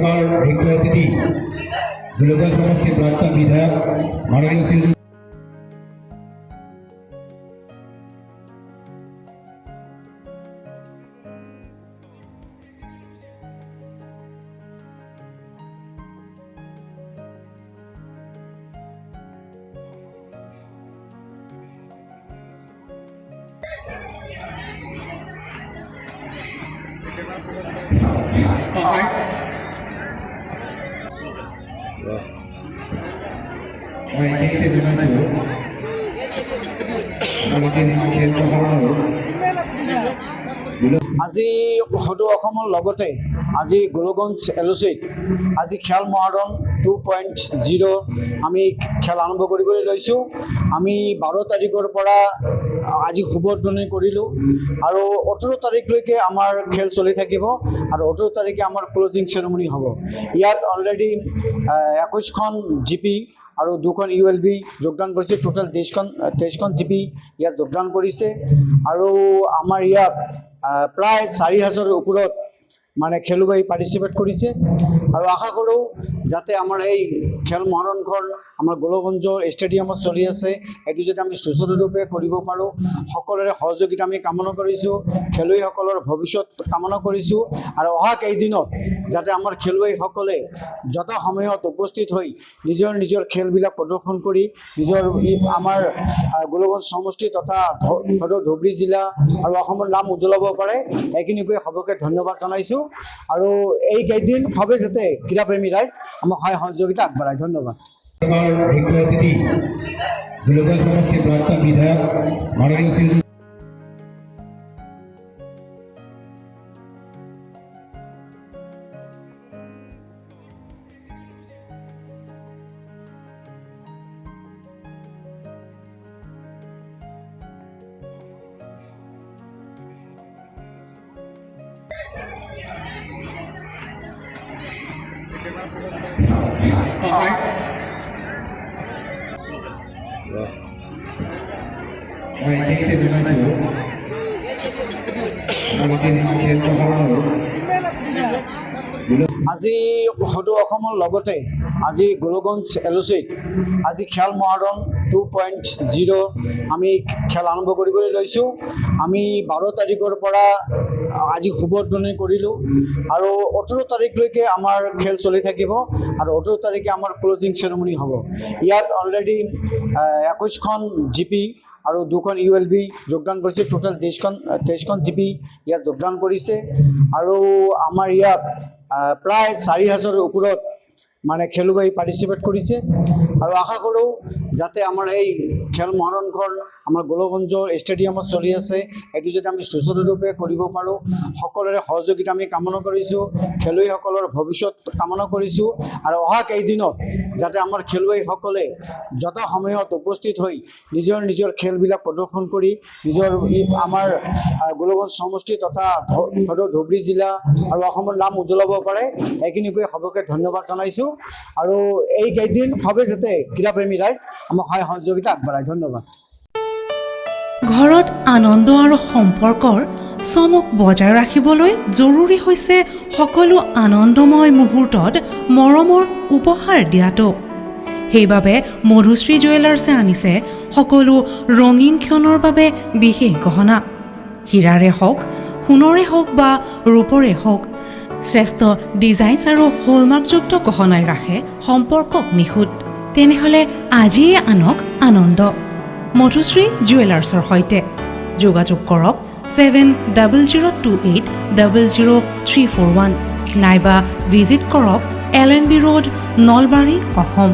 लोकसभा मुख्य अतिथि गोलगंज समष्टि प्राक्तन विधायक माननीय श्री আজি সদৌ অসমৰ লগতে আজি গোলগঞ্জ এলচিত আজি খেল মহাৰণ 2.0 আমি খেল আৰম্ভ কৰিবলৈ লৈছোঁ। আমি 12 তাৰিখৰ পৰা আজি শুভোদ্বোধনী কৰিলোঁ আৰু 18 তাৰিখলৈকে আমাৰ খেল চলি থাকিব আৰু 18 তাৰিখে আমাৰ ক্লোজিং চেৰেমনি হ'ব। ইয়াত অলৰেডি 21খন জিপি আৰু 2খন ULB যোগদান কৰিছে। টোটেল 23খন জিপি ইয়াত যোগদান কৰিছে আৰু আমাৰ ইয়াত প্ৰায় 4000ৰ ওপৰত মানে খেলুৱৈ পাৰ্টিচিপেট কৰিছে আৰু আশা কৰোঁ যাতে আমাৰ এই খেল মহাৰণখন আমাৰ গোলগঞ্জৰ ষ্টেডিয়ামত চলি আছে এইটো যদি আমি সুচাৰুৰূপে কৰিব পাৰোঁ, সকলোৰে সহযোগিতা আমি কামনা কৰিছোঁ, খেলুৱৈসকলৰ ভৱিষ্যত কামনা কৰিছোঁ আৰু অহা কেইদিনত যাতে আমাৰ খেলুৱৈসকলে যথা সময়ত উপস্থিত হৈ নিজৰ খেলবিলাক প্ৰদৰ্শন কৰি নিজৰ আমাৰ গোলগঞ্জ সমষ্টি তথা ধুবুৰী জিলা আৰু অসমৰ নাম উজ্বলাব পাৰে। এইখিনিকৈ সবকে ধন্যবাদ জনাইছোঁ আৰু এই কেইদিন সবে যাতে ক্ৰীড়াপ্ৰেমী ৰাইজ আমাক সহায় সহযোগিতা আগবঢ়ায়। ধন্যবাদ। मुख्य अतिथि गोलगंज समष्टि प्राक्तन विधायक माननीय श्री আজি সদৌ অসমৰ লগতে আজি গোলগঞ্জ এলচিত আজি খেল মহাৰণ 2.0 আমি খেল আৰম্ভ কৰিবলৈ লৈছোঁ। আমি 12 তাৰিখৰ পৰা আজি শুভোদ্বোধনী কৰিলোঁ আৰু 18 তাৰিখলৈকে আমাৰ খেল চলি থাকিব আৰু 18 তাৰিখে আমাৰ ক্লোজিং চেৰেমনি হ'ব। ইয়াত অলৰেডি 21খন জিপি আৰু 2খন ULB যোগদান কৰিছে। টোটেল 23খন জিপি ইয়াত যোগদান কৰিছে আৰু আমাৰ ইয়াত প্ৰায় 4000ৰ ওপৰত মানে খেলুৱৈ পাৰ্টিচিপেট কৰিছে আৰু আশা কৰোঁ যাতে আমাৰ এই খেল মহাৰণখন আমাৰ গোলগঞ্জৰ ষ্টেডিয়ামত চলি আছে এইটো যদি আমি সুচাৰুৰূপে কৰিব পাৰোঁ, সকলোৰে সহযোগিতা আমি কামনা কৰিছোঁ, খেলুৱৈসকলৰ ভৱিষ্যত কামনা কৰিছোঁ আৰু অহা কেইদিনত যাতে আমাৰ খেলুৱৈসকলে যথা সময়ত উপস্থিত হৈ নিজৰ খেলবিলাক প্ৰদৰ্শন কৰি নিজৰ আমাৰ গোলগঞ্জ সমষ্টি তথা ধুবুৰী জিলা আৰু অসমৰ নাম উজ্বলাব পাৰে। এইখিনিকৈ সবকে ধন্যবাদ জনাইছোঁ আৰু এই কেইদিন সবে যাতে ক্ৰীড়াপ্ৰেমী ৰাইজ আমাক সহায় সহযোগিতা আগবঢ়ায়। ধন্যবাদ। ঘৰত আনন্দ আৰু সম্পৰ্কৰ চমক বজাই ৰাখিবলৈ জৰুৰী হৈছে সকলো আনন্দময় মুহূৰ্তত মৰমৰ উপহাৰ দিয়াটো। সেইবাবে মধুশ্ৰী জুৱেলাৰ্ছে আনিছে সকলো ৰঙীন ক্ষণৰ বাবে বিশেষ গহনা। হীৰাৰে হওক, সোণৰে হওক বা ৰূপৰে হওক, শ্ৰেষ্ঠ ডিজাইনছ আৰু হলমাৰ্কযুক্ত গহনাই ৰাখে সম্পৰ্কক নিখুঁত। তেনেহ'লে আজিয়ে আনক আনন্দ মধুশ্ৰী জুৱেলাৰ্ছৰ সৈতে। যোগাযোগ কৰক 7028000341 নাইবা ভিজিট কৰক LNB ৰোড, নলবাৰী, অসম।